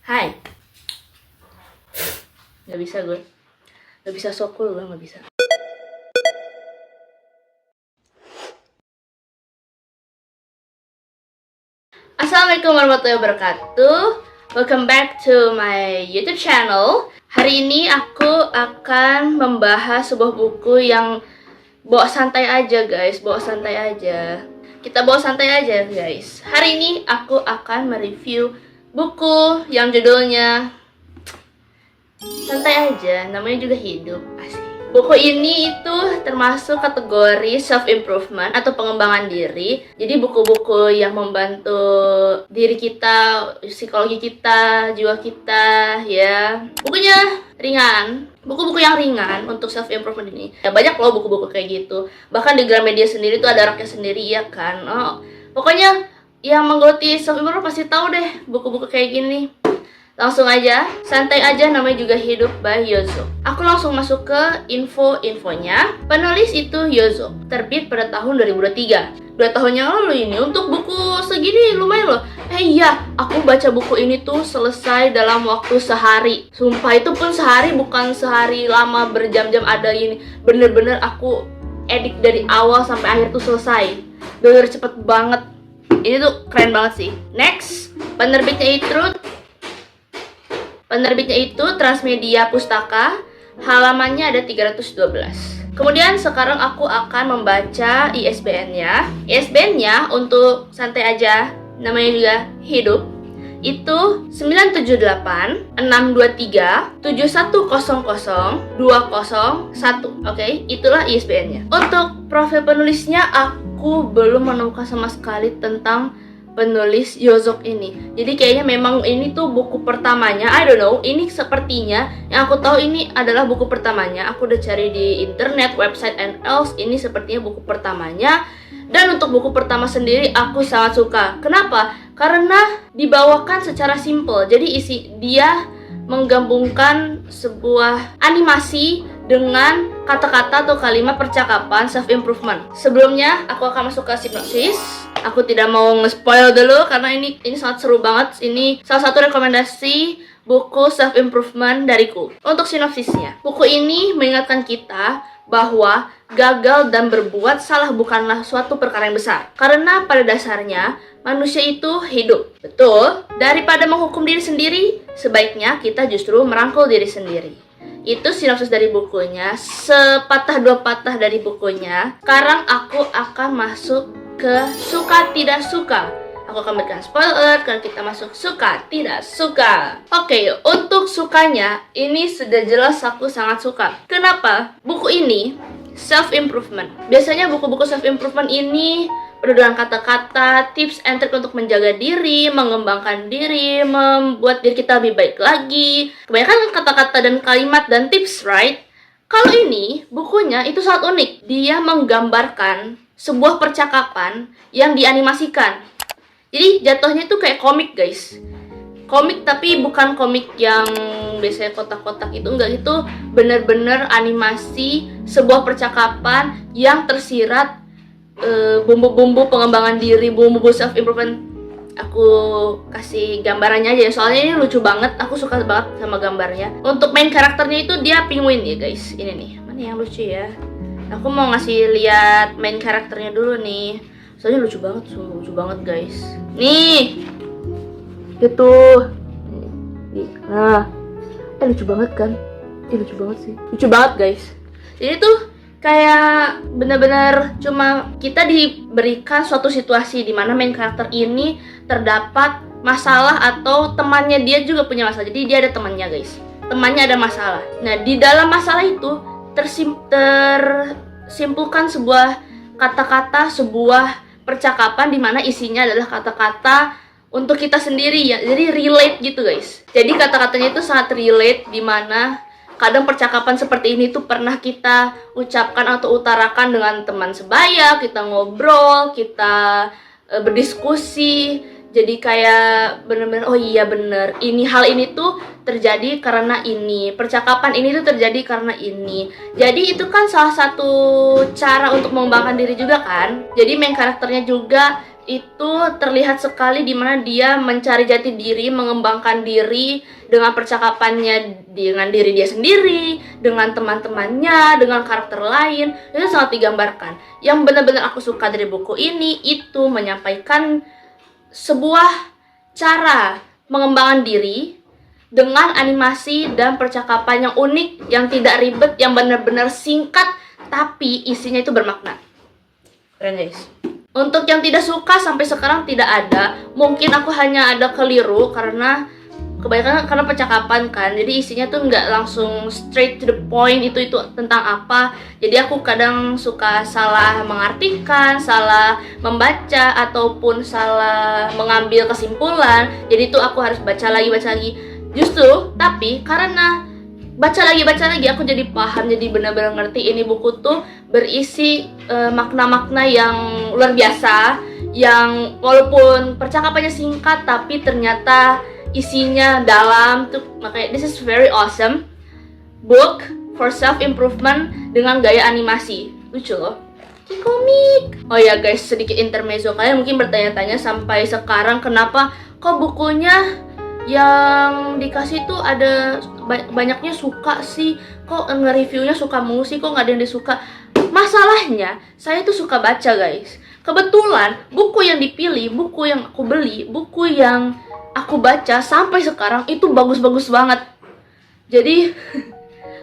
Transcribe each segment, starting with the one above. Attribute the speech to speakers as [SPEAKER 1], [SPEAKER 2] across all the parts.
[SPEAKER 1] Hai. Gak bisa gue. Gak bisa sok cool gue, gak bisa. Assalamualaikum warahmatullahi wabarakatuh. Welcome back to my YouTube channel. Hari ini aku akan membahas sebuah buku yang bawa santai aja guys. Bawa santai aja. Kita bawa santai aja guys. Hari ini aku akan mereview buku yang judulnya santai aja, namanya juga hidup. Asik. Buku ini itu termasuk kategori self-improvement atau pengembangan diri. Jadi buku-buku yang membantu diri kita, psikologi kita, jiwa kita, ya. Bukunya ringan, buku-buku yang ringan untuk self-improvement ini. Ya banyak loh buku-buku kayak gitu. Bahkan di Gramedia sendiri tuh ada raknya sendiri, ya kan. Oh, pokoknya yang menggeluti self-improvement pasti tahu deh buku-buku kayak gini. Langsung aja, santai aja, namanya juga hidup by Yozo. Aku langsung masuk ke info-infonya. Penulis itu Yozo, terbit pada tahun 2023. 2 tahun yang lalu ini. Untuk buku segini lumayan loh. Iya, aku baca buku ini tuh selesai dalam waktu sehari. Sumpah, itu pun sehari, bukan sehari lama berjam-jam ada ini. Bener-bener aku edit dari awal sampai akhir tuh selesai. Bener cepet banget. Ini tuh keren banget sih. Next, penerbitnya itu Transmedia Pustaka, halamannya ada 312. Kemudian sekarang aku akan membaca ISBN-nya. ISBN-nya untuk santai aja, namanya juga hidup, itu 978 623 7100 201. Oke, itulah ISBN-nya. Untuk profil penulisnya aku belum menemukan sama sekali tentang penulis Yozo ini. Jadi kayaknya memang ini tuh buku pertamanya. I don't know, ini sepertinya yang aku tahu ini adalah buku pertamanya. Aku udah cari di internet, website and else, ini sepertinya buku pertamanya. Dan untuk buku pertama sendiri aku sangat suka. Kenapa? Karena dibawakan secara simple. Jadi dia menggabungkan sebuah animasi dengan kata-kata atau kalimat percakapan self-improvement. Sebelumnya aku akan masuk ke sinopsis. Aku tidak mau nge-spoil dulu karena ini sangat seru banget. Ini salah satu rekomendasi buku self-improvement dariku. Untuk sinopsisnya, buku ini mengingatkan kita bahwa gagal dan berbuat salah bukanlah suatu perkara yang besar. Karena pada dasarnya manusia itu hidup. Betul, daripada menghukum diri sendiri, sebaiknya kita justru merangkul diri sendiri. Itu sinopsis dari bukunya, sepatah dua patah dari bukunya. Sekarang aku akan masuk ke suka tidak suka. Aku akan berikan spoiler karena kita masuk suka tidak suka. Oke, untuk sukanya ini sudah jelas aku sangat suka. Kenapa? Buku ini self-improvement. Biasanya buku-buku self-improvement ini penuh dengan kata-kata, tips and trick untuk menjaga diri, mengembangkan diri, membuat diri kita lebih baik lagi. Kebanyakan kata-kata dan kalimat dan tips, right? Kalau ini, bukunya itu sangat unik. Dia menggambarkan sebuah percakapan yang dianimasikan. Jadi jatuhnya itu kayak komik guys. Komik tapi bukan komik yang biasanya kotak-kotak itu, enggak, itu bener-bener animasi sebuah percakapan yang tersirat bumbu-bumbu pengembangan diri, bumbu-bumbu self-improvement. Aku kasih gambarannya aja ya, soalnya ini lucu banget, aku suka banget sama gambarnya. Untuk main karakternya itu dia penguin ya guys. Ini nih, mana yang lucu ya. Aku mau ngasih lihat main karakternya dulu nih. Soalnya lucu banget guys. Nih. Gitu. Nih. Nah. Lucu banget kan? Lucu banget sih. Lucu banget guys. Jadi tuh kayak bener-bener cuma kita diberikan suatu situasi di mana main karakter ini terdapat masalah atau temannya dia juga punya masalah. Jadi dia ada temannya guys. Temannya ada masalah. Nah, di dalam masalah itu tersimpulkan sebuah kata-kata, sebuah percakapan di mana isinya adalah kata-kata untuk kita sendiri ya. Jadi relate gitu guys. Jadi kata-katanya itu sangat relate, di mana kadang percakapan seperti ini tuh pernah kita ucapkan atau utarakan dengan teman sebaya, kita ngobrol, kita berdiskusi. Jadi kayak bener-bener, oh iya bener, hal ini tuh terjadi karena ini, percakapan ini tuh terjadi karena ini. Jadi itu kan salah satu cara untuk mengembangkan diri juga kan. Jadi main karakternya juga itu terlihat sekali di mana dia mencari jati diri, mengembangkan diri dengan percakapannya dengan diri dia sendiri, dengan teman-temannya, dengan karakter lain. Itu sangat digambarkan. Yang benar-benar aku suka dari buku ini itu menyampaikan sebuah cara mengembangkan diri dengan animasi dan percakapan yang unik, yang tidak ribet, yang benar-benar singkat tapi isinya itu bermakna. Keren guys. Untuk yang tidak suka sampai sekarang tidak ada. Mungkin aku hanya ada keliru karena kebanyakan karena percakapan kan. Jadi isinya tuh nggak langsung straight to the point, itu tentang apa. Jadi aku kadang suka salah mengartikan, salah membaca, ataupun salah mengambil kesimpulan. Jadi itu aku harus baca lagi. Justru tapi karena baca lagi aku jadi paham, jadi benar-benar ngerti ini buku tuh berisi makna-makna yang luar biasa, yang walaupun percakapannya singkat tapi ternyata isinya dalam tuh. Makanya this is very awesome book for self improvement dengan gaya animasi. Lucu loh, kayak komik. Oh ya guys, sedikit intermezzo. Kalian mungkin bertanya-tanya sampai sekarang kenapa kok bukunya yang dikasih tuh ada banyaknya suka sih, kok nge-reviewnya suka mulu sih, kok nggak ada yang disuka. Masalahnya saya tuh suka baca guys. Kebetulan buku yang dipilih, buku yang aku beli, buku yang aku baca sampai sekarang itu bagus-bagus banget. Jadi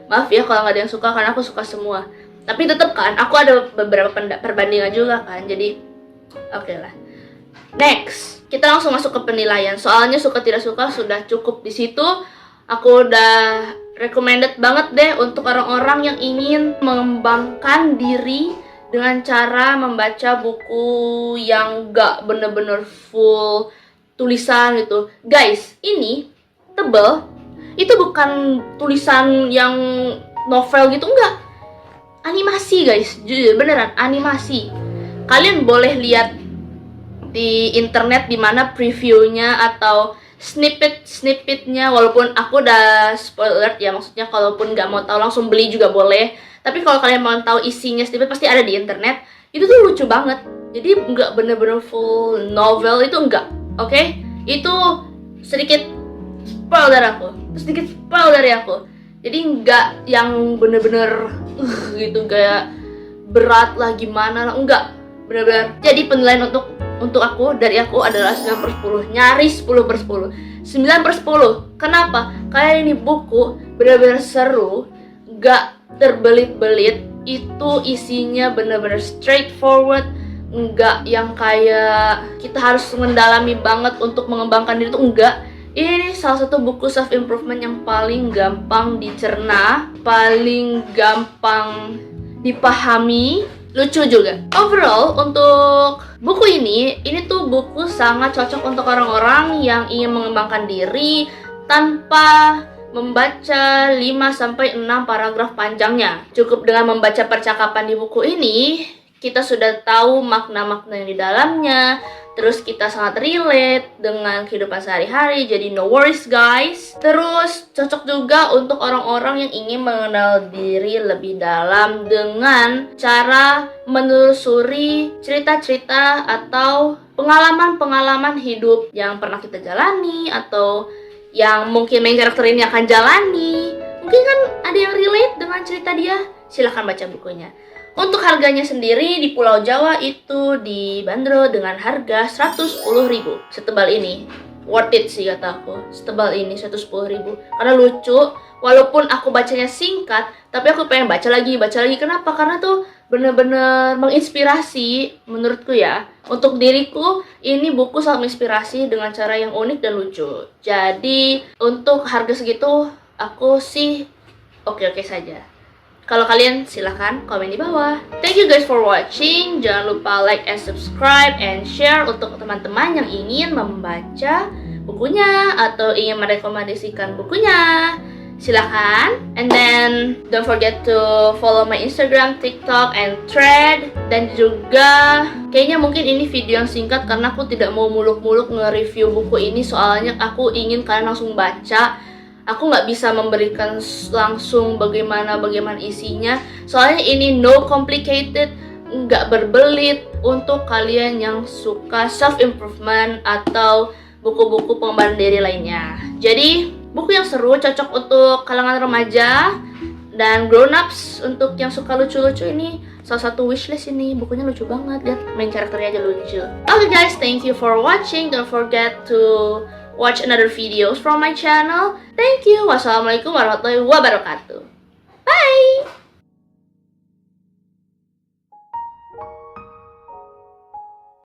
[SPEAKER 1] maaf ya kalau nggak ada yang suka, karena aku suka semua. Tapi tetap kan aku ada beberapa perbandingan juga kan. Jadi oke lah. Next, kita langsung masuk ke penilaian. Soalnya suka tidak suka sudah cukup di situ. Aku udah recommended banget deh untuk orang-orang yang ingin mengembangkan diri dengan cara membaca buku yang gak bener-bener full tulisan gitu. Guys, ini tebel. Itu bukan tulisan yang novel gitu, enggak. Animasi guys, jujur beneran animasi. Kalian boleh lihat di internet dimana previewnya atau snippetnya, walaupun aku udah spoiler alert ya, maksudnya kalaupun nggak mau tahu langsung beli juga boleh, tapi kalau kalian mau tahu isinya snippet pasti ada di internet. Itu tuh lucu banget, jadi nggak bener-bener full novel, itu enggak, oke? Itu sedikit spoil dari aku, jadi nggak yang bener-bener gitu kayak berat lah gimana lah, enggak, bener-bener. Jadi penilaian untuk aku, dari aku adalah 9/10, nyaris 10/10, 9/10. Kenapa? Karena ini buku benar-benar seru, gak terbelit-belit, itu isinya benar-benar straightforward, enggak yang kayak kita harus mendalami banget untuk mengembangkan diri, itu enggak. Ini salah satu buku self improvement yang paling gampang dicerna, paling gampang dipahami, lucu juga. Overall untuk buku ini tuh buku sangat cocok untuk orang-orang yang ingin mengembangkan diri tanpa membaca 5-6 paragraf panjangnya. Cukup dengan membaca percakapan di buku ini, kita sudah tahu makna-makna yang di dalamnya. Terus kita sangat relate dengan kehidupan sehari-hari, jadi no worries guys. Terus cocok juga untuk orang-orang yang ingin mengenal diri lebih dalam dengan cara menelusuri cerita-cerita atau pengalaman-pengalaman hidup yang pernah kita jalani atau yang mungkin main karakter ini akan jalani. Mungkin kan ada yang relate dengan cerita dia, silahkan baca bukunya. Untuk harganya sendiri di Pulau Jawa itu dibanderol dengan harga 110.000. Setebal ini, worth it sih kata aku. Setebal ini 110.000 karena lucu. Walaupun aku bacanya singkat, tapi aku pengen baca lagi. Kenapa? Karena tuh bener-bener menginspirasi menurutku ya. Untuk diriku, ini buku sangat menginspirasi dengan cara yang unik dan lucu. Jadi untuk harga segitu, aku sih oke-oke saja. Kalau kalian silahkan komen di bawah. Thank you guys for watching. Jangan lupa like and subscribe and share untuk teman-teman yang ingin membaca bukunya atau ingin merekomendasikan bukunya. Silahkan. And then don't forget to follow my Instagram, TikTok, and Thread. Dan juga kayaknya mungkin ini video yang singkat karena aku tidak mau muluk-muluk nge-review buku ini. Soalnya aku ingin kalian langsung baca. Aku nggak bisa memberikan langsung bagaimana isinya. Soalnya ini no complicated, nggak berbelit, untuk kalian yang suka self-improvement atau buku-buku pengembangan diri lainnya. Jadi, buku yang seru cocok untuk kalangan remaja dan grown-ups. Untuk yang suka lucu-lucu, ini salah satu wishlist ini. Bukunya lucu banget, lihat main karakternya aja lucu. Okay guys, thank you for watching. Don't forget to watch another videos from my channel. Thank you. Wassalamualaikum warahmatullahi wabarakatuh. Bye!